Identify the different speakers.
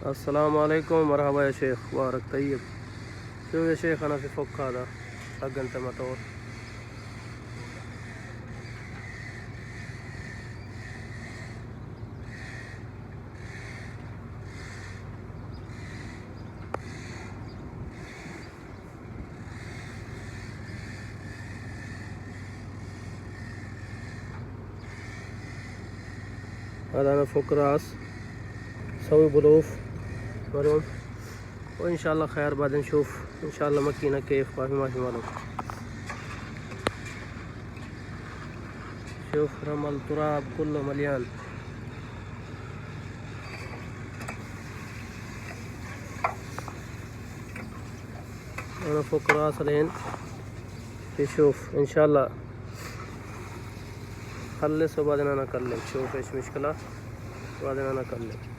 Speaker 1: السلام عليكم، مرحبا يا شيخ، بارك طيب. شوف يا شيخ، أنا في فوق هذا حق أنت مطور. هذا أنا فوق راس سوي بلوف مرون، وإن شاء الله خير. بعد نشوف إن شاء الله ماكينة كيف ما في معلوم. شوف رمل تراب كله مليان. أنا فوق راس الحين تشوف إن شاء الله خلص، وبعدين أنا أكلم. شوف إيش مشكلة، وبعدين أنا أكلم.